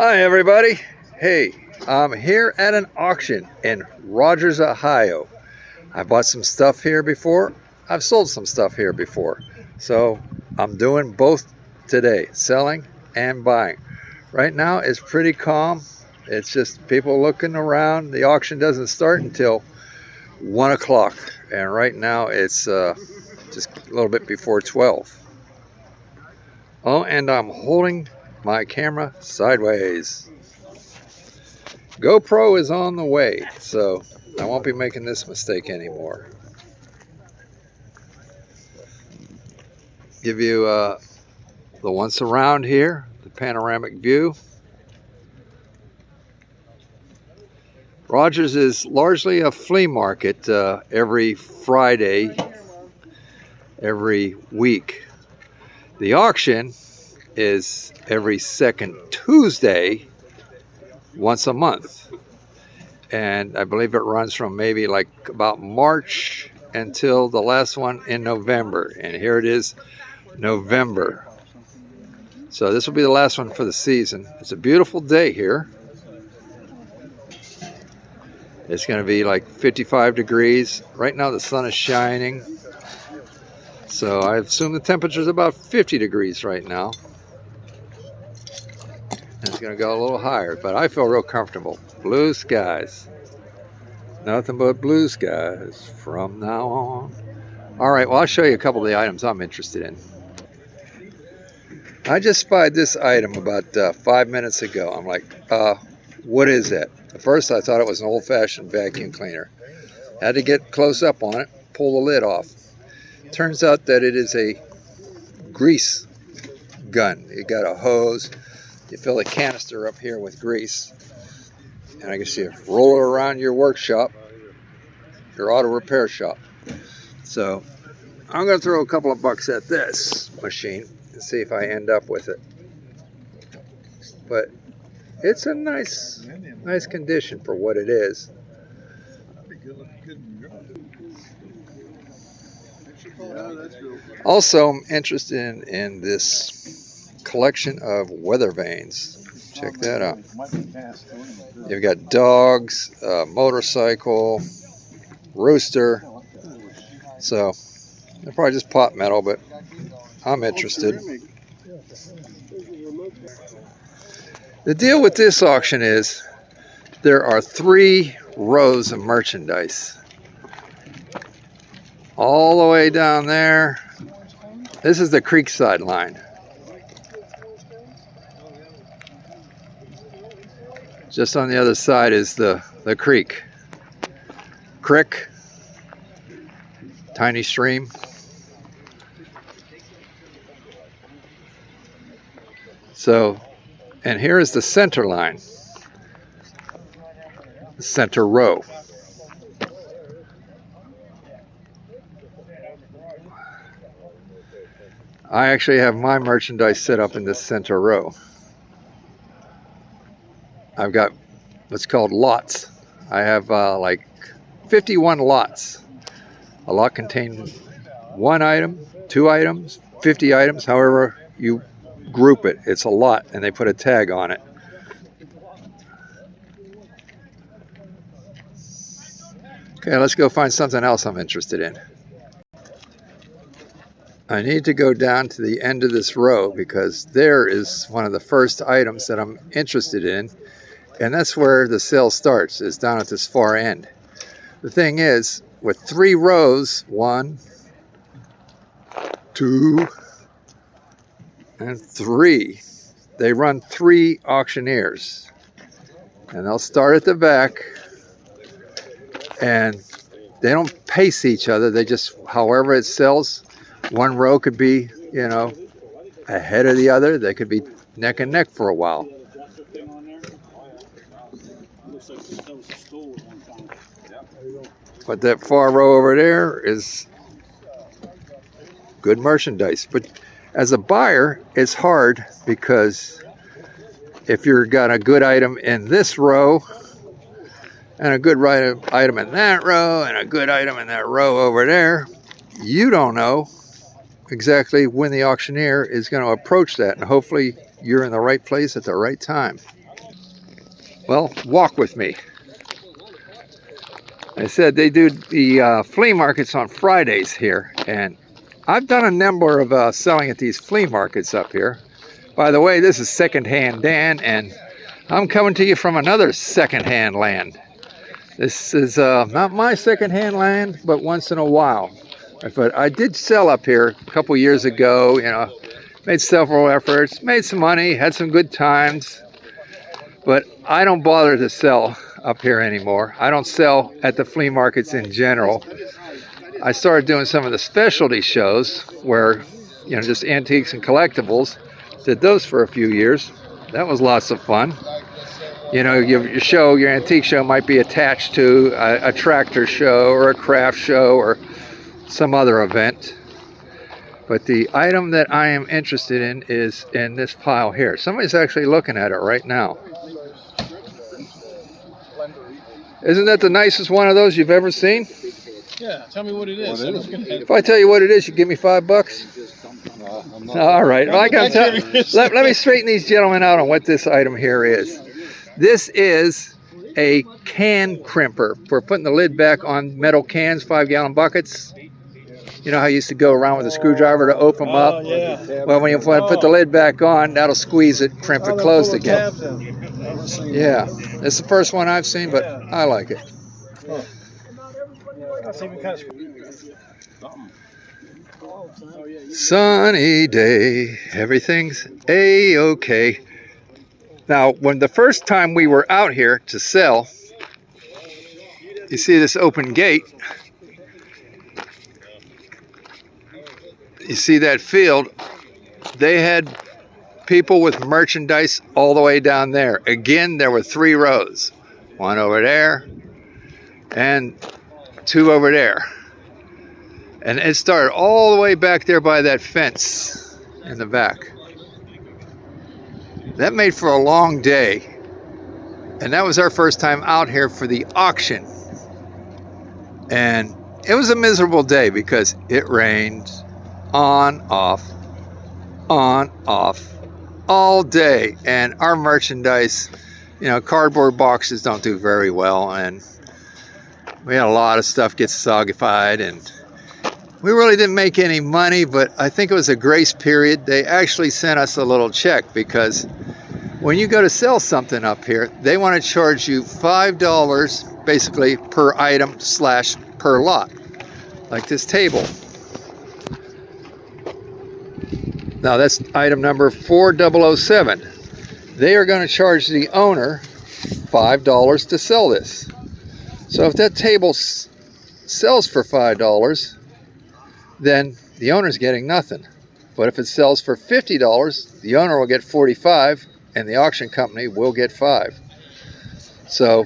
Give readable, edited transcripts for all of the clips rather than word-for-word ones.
Hi everybody. Hey, I'm here at an auction in Rogers, Ohio. I bought some stuff here before. I've sold some stuff here before. So I'm doing both today, selling and buying. Right now it's pretty calm. It's just people looking around. The auction doesn't start until 1 o'clock. And right now it's just a little bit before 12. Oh, and I'm holding my camera sideways. GoPro is on the way, so I won't be making this mistake anymore. Give you the once around here, the panoramic view. Rogers is largely a flea market every Friday, every week. The auction is every second Tuesday, once a month. And I believe it runs from maybe like about March until the last one in November. And here it is, November. So this will be the last one for the season. It's a beautiful day here. It's going to be like 55 degrees. Right now the sun is shining. So I assume the temperature is about 50 degrees right now. And it's going to go a little higher, but I feel real comfortable. Blue skies. Nothing but blue skies from now on. All right, well, I'll show you a couple of the items I'm interested in. I just spied this item about 5 minutes ago. I'm like, what is that? At first, I thought it was an old-fashioned vacuum cleaner. Had to get close up on it, pull the lid off. Turns out that it is a grease gun. You got a hose. You fill a canister up here with grease. And I guess you roll it around your workshop, your auto repair shop. So I'm going to throw a couple of bucks at this machine and see if I end up with it. But it's a nice condition for what it is. Also, I'm interested in this collection of weather vanes. Check that out. You've got dogs, motorcycle, rooster. So they're probably just pot metal, but I'm interested. The deal with this auction is there are 3 rows of merchandise. All the way down there. This is the Creekside line. Just on the other side is the creek. Crick. Tiny stream. So, and here is the center line. The center row. I actually have my merchandise set up in this center row. I've got what's called lots. I have like 51 lots. A lot contains 1 item, 2 items, 50 items, however you group it. It's a lot, and they put a tag on it. Okay, let's go find something else I'm interested in. I need to go down to the end of this row because there is one of the first items that I'm interested in, and that's where the sale starts, is down at this far end. The thing is, with 3 rows, 1, 2, and 3, they run 3 auctioneers, and they'll start at the back, and they don't pace each other. They just, however it sells, 1 row could be, you know, ahead of the other. They could be neck and neck for a while. But that far row over there is good merchandise. But as a buyer, it's hard because if you've got a good item in this row and a good item in that row and a good item in that row over there, you don't know exactly when the auctioneer is going to approach that, and hopefully you're in the right place at the right time. Well, walk with me. I said they do the flea markets on Fridays here, and I've done a number of selling at these flea markets up here. By the way, this is Secondhand Dan, and I'm coming to you from another secondhand land. This is not my secondhand land, but once in a while. But I did sell up here a couple years ago, you know, made several efforts, made some money, had some good times, but I don't bother to sell up here anymore. I don't sell at the flea markets in general. I started doing some of the specialty shows where, you know, just antiques and collectibles. Did those for a few years. That was lots of fun. You know, your antique show might be attached to a tractor show or a craft show or some other event. But the item that I am interested in is in this pile here. Somebody's actually looking at it right now. Isn't that the nicest one of those you've ever seen? Yeah, tell me what it is. If I tell you what it is, you give me $5? All right. Well, let me straighten these gentlemen out on what this item here is. This is a can crimper for putting the lid back on metal cans, 5-gallon buckets. You know how you used to go around with a screwdriver to open them up? Yeah. Well, when you put the lid back on, that'll squeeze it, crimp it closed again. Yeah, it's the first one I've seen, but I like it. Sunny day, everything's a-okay. Now, when the first time we were out here to sell, you see this open gate. You see that field? They had people with merchandise all the way down there. Again, there were 3 rows. One over there and 2 over there. And it started all the way back there by that fence in the back. That made for a long day. And that was our first time out here for the auction. And it was a miserable day because it rained on, off, all day. And our merchandise, you know, cardboard boxes don't do very well. And we had a lot of stuff get soggified, and we really didn't make any money, but I think it was a grace period. They actually sent us a little check because when you go to sell something up here, they want to charge you $5 basically per item / per lot, like this table. Now that's item number 4007. They are going to charge the owner $5 to sell this. So if that table sells for $5, then the owner's getting nothing. But if it sells for $50, the owner will get $45 and the auction company will get $5. So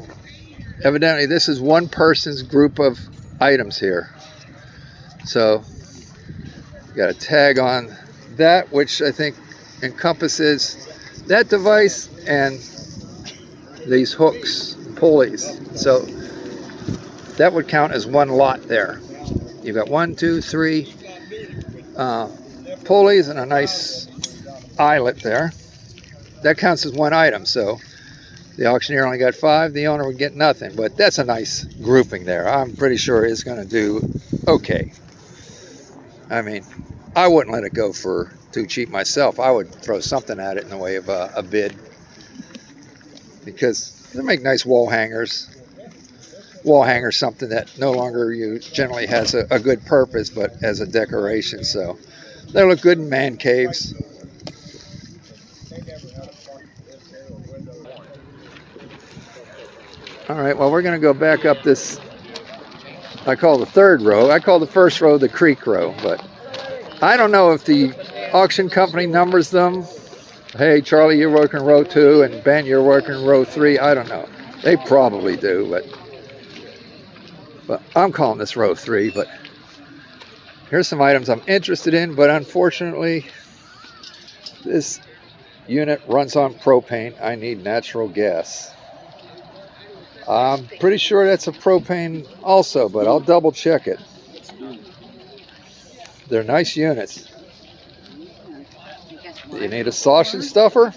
evidently this is one person's group of items here. So you got a tag on that, which I think encompasses that device and these hooks, pulleys. So that would count as one lot there. You've got 1, 2, 3 pulleys and a nice eyelet there. That counts as one item. So the auctioneer only got 5, the owner would get nothing. But that's a nice grouping there. I'm pretty sure it's going to do okay. I mean, I wouldn't let it go for too cheap myself. I would throw something at it in the way of a bid, because they make nice wall hangers. Wall hanger, something that no longer generally has a good purpose, but as a decoration. So they look good in man caves. All right, well, we're going to go back up this, I call the 3rd row. I call the 1st row the creek row, but I don't know if the auction company numbers them. Hey, Charlie, you're working row 2, and Ben, you're working row 3. I don't know. They probably do, but I'm calling this row 3. But here's some items I'm interested in, but unfortunately, this unit runs on propane. I need natural gas. I'm pretty sure that's a propane also, but I'll double check it. They're nice units. Do you need a sausage stuffer?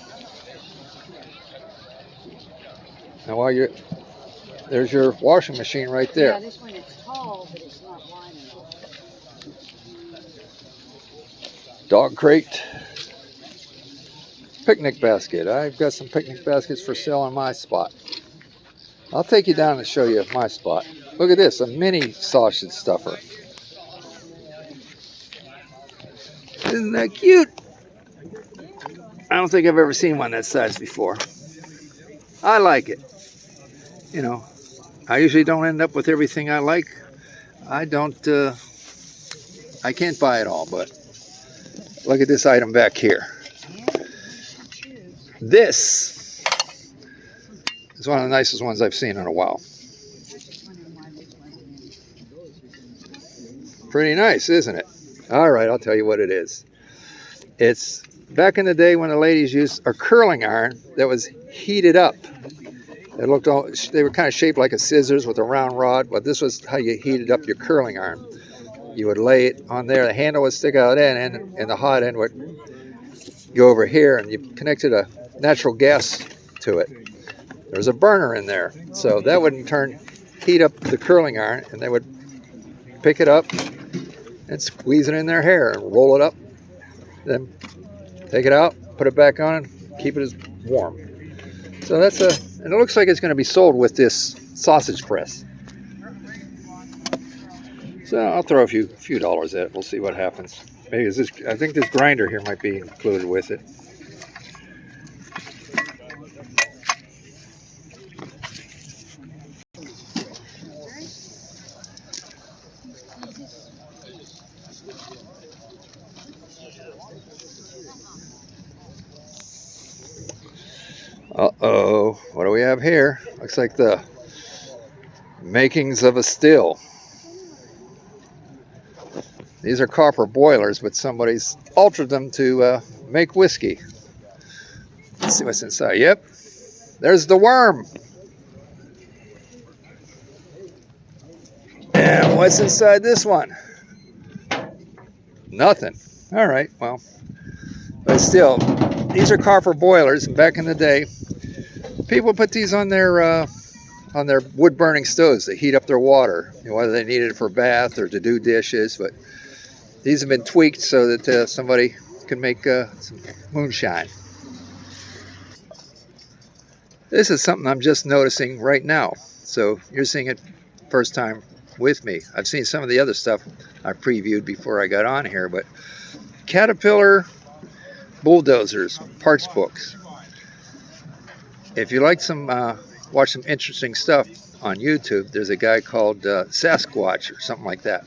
Now while you're, there's your washing machine right there. Yeah, this one it's tall, but it's not wide enough. Dog crate. Picnic basket. I've got some picnic baskets for sale on my spot. I'll take you down and show you my spot. Look at this, a mini sausage stuffer. Isn't that cute? I don't think I've ever seen one that size before. I like it. You know, I usually don't end up with everything I like. I can't buy it all, but look at this item back here. This is one of the nicest ones I've seen in a while. Pretty nice, isn't it? All right, I'll tell you what it is. It's back in the day when the ladies used a curling iron that was heated up. It looked all, they were kind of shaped like a scissors with a round rod, but this was how you heated up your curling iron. You would lay it on there, the handle would stick out end, and the hot end would go over here, and you connected a natural gas to it. There was a burner in there, so that would in turn heat up the curling iron, and they would pick it up and squeeze it in their hair and roll it up, then take it out, put it back on, and keep it as warm. So that's and it looks like it's going to be sold with this sausage press. So I'll throw a few dollars at it. We'll see what happens. Maybe this, I think this grinder here might be included with it. Uh-oh, what do we have here? Looks like the makings of a still. These are copper boilers, but somebody's altered them to make whiskey. Let's see what's inside. Yep, there's the worm. And what's inside this one? Nothing. All right, well, but still, these are copper boilers, and back in the day, people put these on their wood-burning stoves to heat up their water, whether they needed it for a bath or to do dishes. But these have been tweaked so that somebody can make some moonshine. This is something I'm just noticing right now, so you're seeing it first time with me. I've seen some of the other stuff I previewed before I got on here, but Caterpillar bulldozers, parts books. If you like watch some interesting stuff on YouTube, there's a guy called Sasquatch or something like that.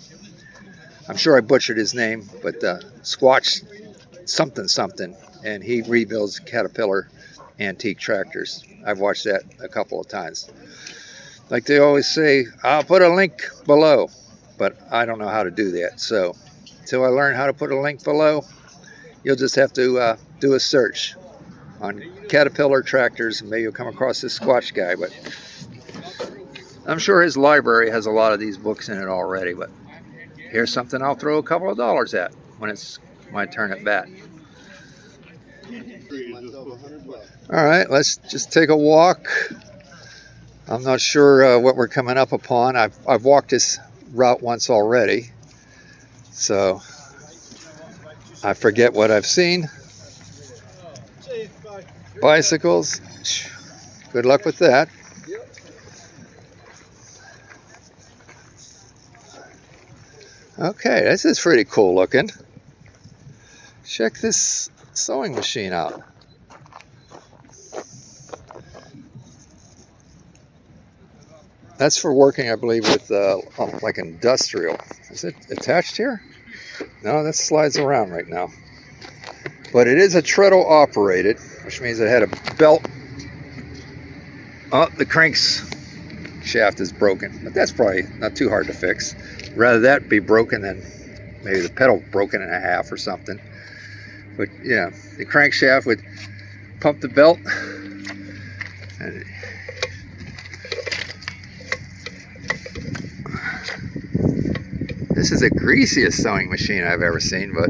I'm sure I butchered his name, but Squatch something, and he rebuilds Caterpillar antique tractors. I've watched that a couple of times. Like they always say, I'll put a link below, but I don't know how to do that. So until I learn how to put a link below, you'll just have to do a search on Caterpillar tractors, and maybe you'll come across this Squatch guy. But I'm sure his library has a lot of these books in it already. But here's something I'll throw a couple of dollars at when it's my turn at bat. All right, let's just take a walk. I'm not sure what we're coming up upon. I've walked this route once already, so I forget what I've seen. Bicycles. Good luck with that. Okay, this is pretty cool looking. Check this sewing machine out. That's for working, I believe, with like industrial. Is it attached here? No, that slides around right now. But it is a treadle operated, which means it had a belt. Oh, the crank's shaft is broken, but that's probably not too hard to fix. Rather that be broken than maybe the pedal broken in half or something. But yeah, the crankshaft would pump the belt. And this is the greasiest sewing machine I've ever seen, but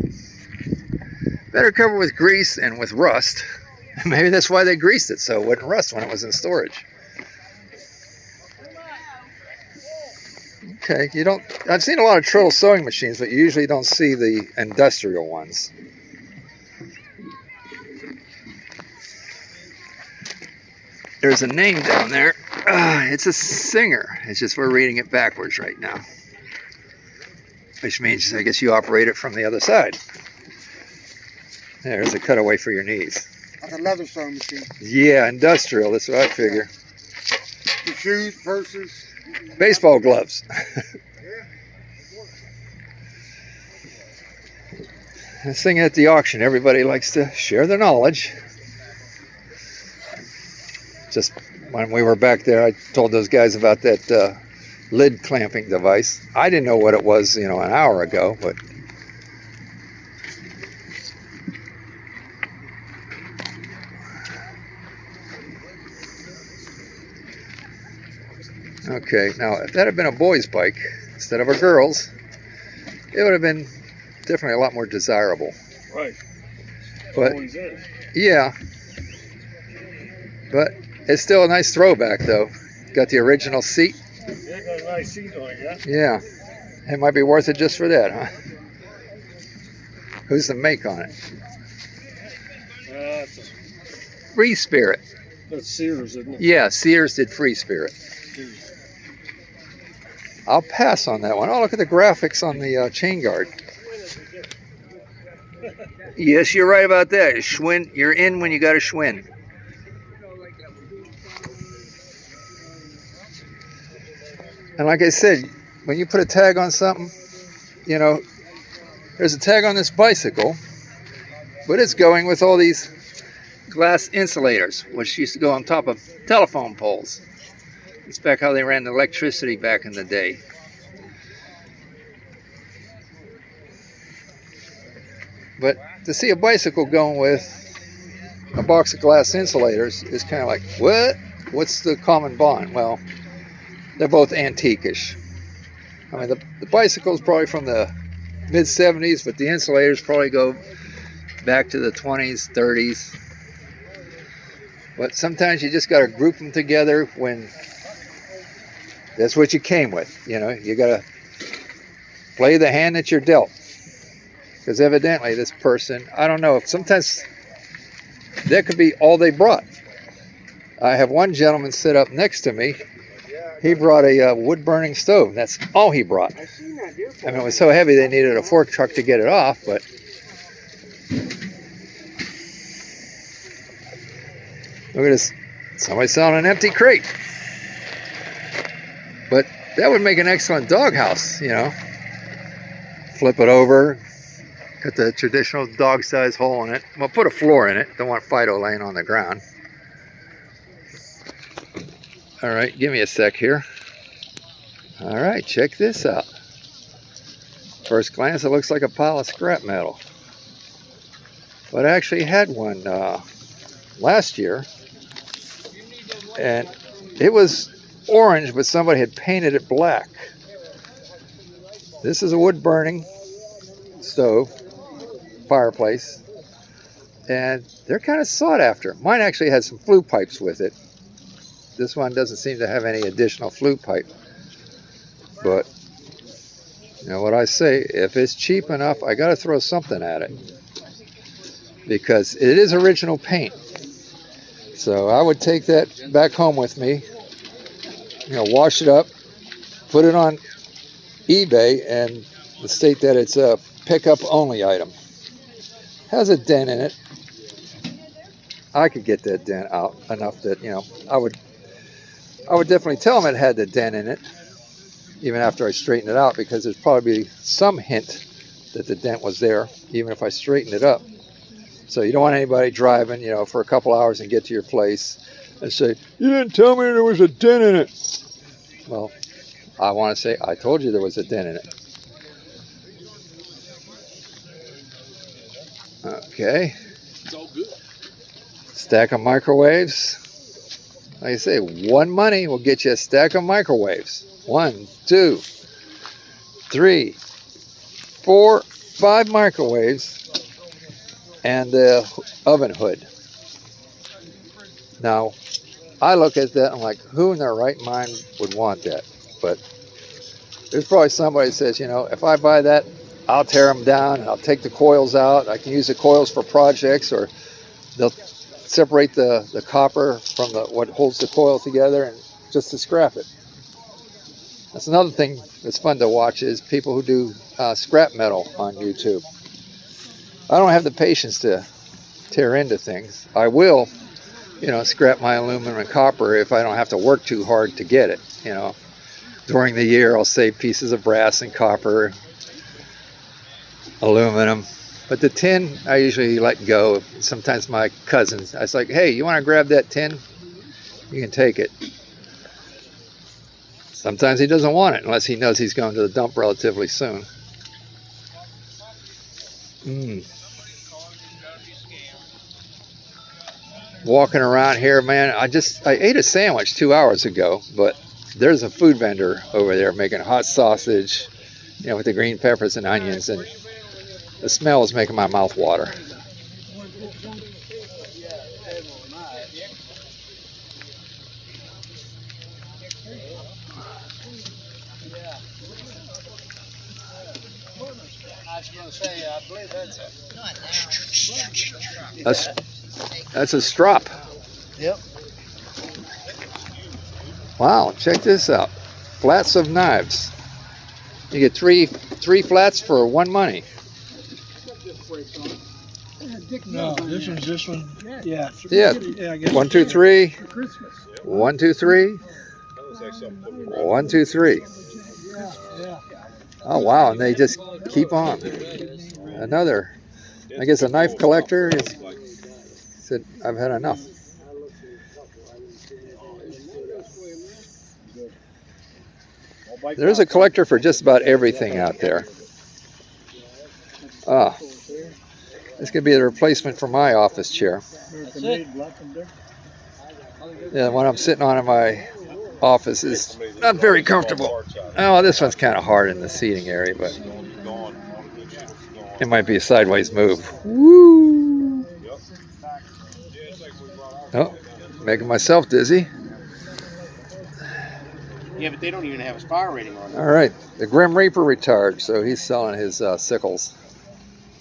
better covered with grease and with rust. Maybe that's why they greased it so it wouldn't rust when it was in storage. Okay, you don't. I've seen a lot of Trills sewing machines, but you usually don't see the industrial ones. There's a name down there. It's a Singer. It's just we're reading it backwards right now, which means I guess you operate it from the other side. There's a cutaway for your knees. Like a leather sewing machine. Yeah, industrial. That's what I figure. The shoes, purses. Baseball gloves. This thing at the auction, everybody likes to share their knowledge. Just when we were back there, I told those guys about that lid clamping device. I didn't know what it was, an hour ago, but okay, now if that had been a boy's bike instead of a girl's, it would have been definitely a lot more desirable. Right. But Always is. yeah, but it's still a nice throwback though. Got the original seat. Yeah, got a nice seat on it, yeah? Yeah, it might be worth it just for that, huh? Who's the make on it? Free Spirit. That's Sears, isn't it? Yeah, Sears did Free Spirit. I'll pass on that one. Oh, look at the graphics on the chain guard. Yes, you're right about that. Schwinn, you're in when you got a Schwinn. And like I said, when you put a tag on something, there's a tag on this bicycle, but it's going with all these glass insulators, which used to go on top of telephone poles. It's back how they ran the electricity back in the day. But to see a bicycle going with a box of glass insulators is kind of like, what? What's the common bond? Well, they're both antique-ish. I mean, the bicycle's probably from the mid-70s, but the insulators probably go back to the 20s, 30s. But sometimes you just got to group them together when that's what you came with. You got to play the hand that you're dealt. Because evidently this person, I don't know, if sometimes that could be all they brought. I have one gentleman sit up next to me. He brought a wood-burning stove. That's all he brought. I mean, it was so heavy they needed a fork truck to get it off, but look at this. Somebody selling an empty crate. But that would make an excellent doghouse, Flip it over, got the traditional dog-size hole in it. Well, put a floor in it. Don't want Fido laying on the ground. All right, give me a sec here. All right, check this out. First glance, it looks like a pile of scrap metal. But I actually had one last year, and it was orange, but somebody had painted it black. This is a wood-burning stove, fireplace, and they're kind of sought after. Mine actually had some flue pipes with it. This one doesn't seem to have any additional flue pipe. But, what I say, if it's cheap enough, I got to throw something at it. Because it is original paint. So I would take that back home with me, wash it up, put it on eBay, and state that it's a pickup only item. Has a dent in it. I could get that dent out enough that, I would definitely tell them it had the dent in it, even after I straightened it out, because there's probably some hint that the dent was there, even if I straightened it up. So you don't want anybody driving, for a couple hours and get to your place and say, you didn't tell me there was a dent in it. Well, I want to say, I told you there was a dent in it. Okay. It's all good. Stack of microwaves. Like I say, one money will get you a stack of microwaves. 1, 2, 3, 4, 5 microwaves and the oven hood. Now, I look at that and I'm like, who in their right mind would want that? But There's probably somebody that says, if I buy that, I'll tear them down and I'll take the coils out. I can use the coils for projects, or they'll separate the copper from what holds the coil together and just to scrap it. That's another thing that's fun to watch is people who do scrap metal on YouTube. I don't have the patience to tear into things. I will, scrap my aluminum and copper if I don't have to work too hard to get it. During the year, I'll save pieces of brass and copper, aluminum. But the tin, I usually let go. Sometimes my cousins, I was like, hey, you want to grab that tin? You can take it. Sometimes he doesn't want it unless he knows he's going to the dump relatively soon. Walking around here, man, I ate a sandwich 2 hours ago, but there's a food vendor over there making hot sausage, with the green peppers and onions, and the smell is making my mouth water. I was going to say, I believe That's a strop. Yep. Wow, check this out. Flats of knives. You get three flats for one money. No, this one. Yeah. Yeah. I guess 1, 2, 3. 1, 2, 3. 1, 2, 3. Oh wow, and they just keep on. Another, I guess a knife collector said, I've had enough. There's a collector for just about everything out there. This could be the replacement for my office chair. Yeah, the one I'm sitting on in my office is not very comfortable. Oh, this one's kind of hard in the seating area, but it might be a sideways move. Woo! Oh, making myself dizzy. Yeah, but they don't even have a fire rating on them. All right, the Grim Reaper retired, so he's selling his sickles,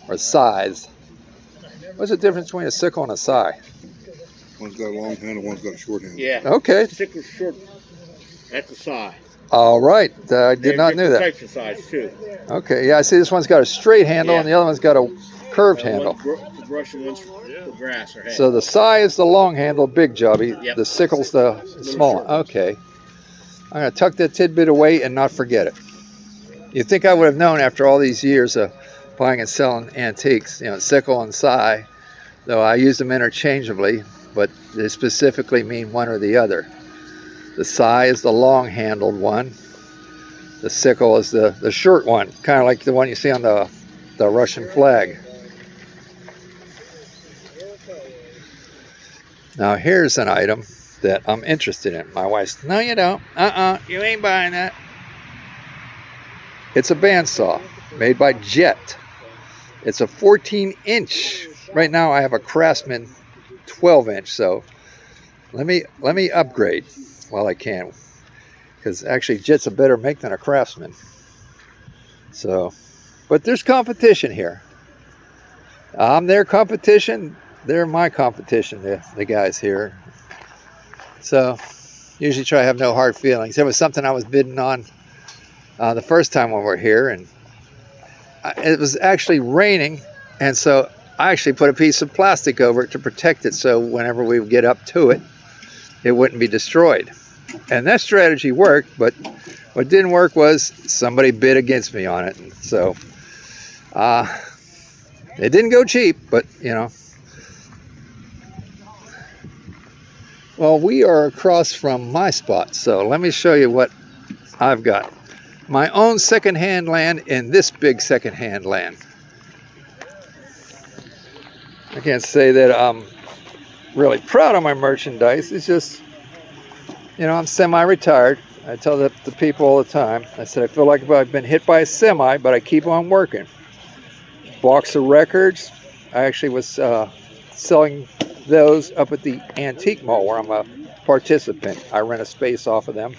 or scythes. What's the difference between a sickle and a scythe? One's got a long handle, one's got a short handle. Yeah. Okay. Sickle's short at the side. All right, I did not know that. Types of sides too. Okay, yeah, I see this one's got a straight handle and the other one's got a curved handle. One's for brush and one's for grass or hay. So the scythe is the long handle, big job. Yep. The sickle's the small one. Okay. I'm going to tuck that tidbit away and not forget it. You'd think I would have known after all these years of buying and selling antiques, sickle and scythe, though I use them interchangeably, but they specifically mean one or the other. The scythe is the long-handled one. The sickle is the short one, kind of like the one you see on the Russian flag. Now here's an item that I'm interested in. My wife's, no you don't. You ain't buying that. It's a bandsaw made by Jet. It's a 14-inch. Right now I have a Craftsman 12-inch, so let me upgrade while I can, because actually Jet's a better make than a Craftsman. So, but there's competition here. I'm their competition. They're my competition, the guys here. So, usually try to have no hard feelings. There was something I was bidding on the first time when we were here, and it was actually raining, and so I actually put a piece of plastic over it to protect it, so whenever we would get up to it, it wouldn't be destroyed. And that strategy worked, but what didn't work was somebody bid against me on it. And so it didn't go cheap, but well, we are across from my spot, so let me show you what I've got. My own secondhand land in this big secondhand land. I can't say that I'm really proud of my merchandise. It's just, I'm semi-retired. I tell the people all the time. I said, I feel like I've been hit by a semi, but I keep on working. Box of records. I actually was selling those up at the Antique Mall where I'm a participant. I rent a space off of them.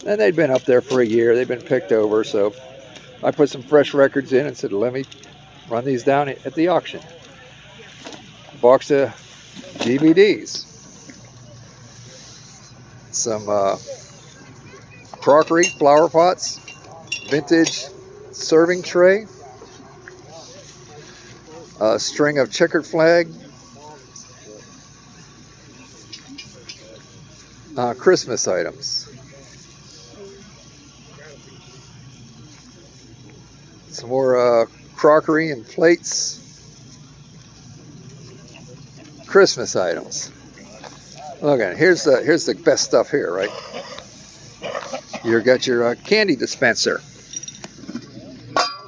And they'd been up there for a year. They'd been picked over, so I put some fresh records in and said, let me run these down at the auction. Box of DVDs. Some crockery, flower pots, vintage serving tray, a string of checkered flag, Christmas items. Some more crockery and plates. Christmas items. Look at it. Here's the best stuff here, right? You got your candy dispenser.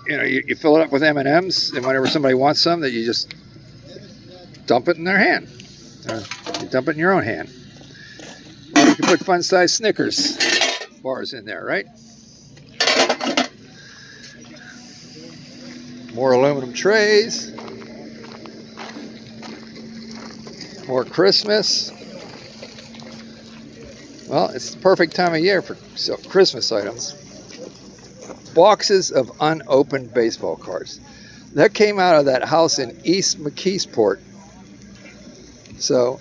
You know, you fill it up with M&Ms, and whenever somebody wants some, that you just dump it in their hand. Or you dump it in your own hand. Or you can put fun-sized Snickers bars in there, right? More aluminum trays. More Christmas. Well, it's the perfect time of year for Christmas items. Boxes of unopened baseball cards. That came out of that house in East McKeesport. So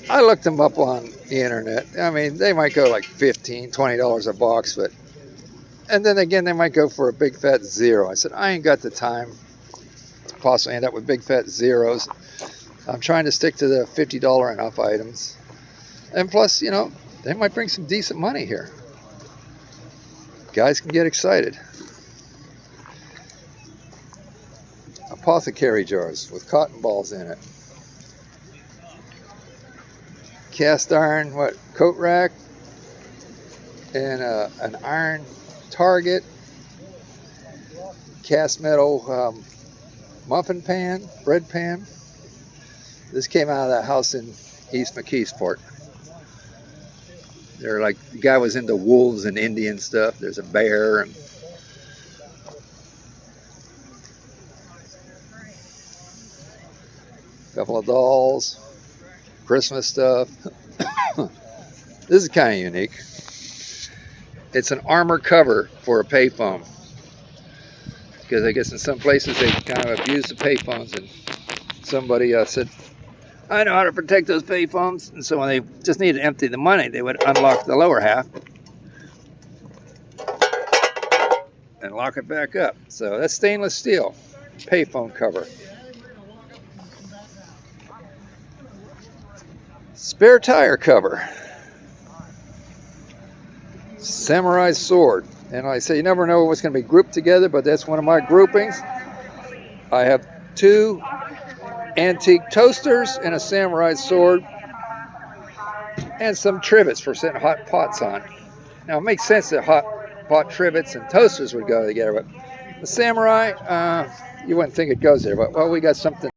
I looked them up on the internet. I mean, they might go like $15, $20 a box, but and then again, they might go for a big fat zero. I said, I ain't got the time to possibly end up with big fat zeros. I'm trying to stick to the $50 and up items. And plus, you know, they might bring some decent money here. Guys can get excited. Apothecary jars with cotton balls in it. Cast iron, coat rack. And an iron target. Cast metal muffin pan, bread pan. This came out of that house in East McKeesport. They're like, the guy was into wolves and Indian stuff. There's a bear and a couple of dolls, Christmas stuff. This is kind of unique. It's an armor cover for a payphone. Because I guess in some places they kind of abuse the payphones, and somebody said, I know how to protect those payphones. And so when they just needed to empty the money, they would unlock the lower half and lock it back up. So that's stainless steel payphone cover. Spare tire cover. Samurai sword. And like I say, you never know what's going to be grouped together, but that's one of my groupings. I have 2 antique toasters and a samurai sword and some trivets for setting hot pots on. Now it makes sense that hot pot trivets and toasters would go together, but the samurai, you wouldn't think it goes there, but well, we got something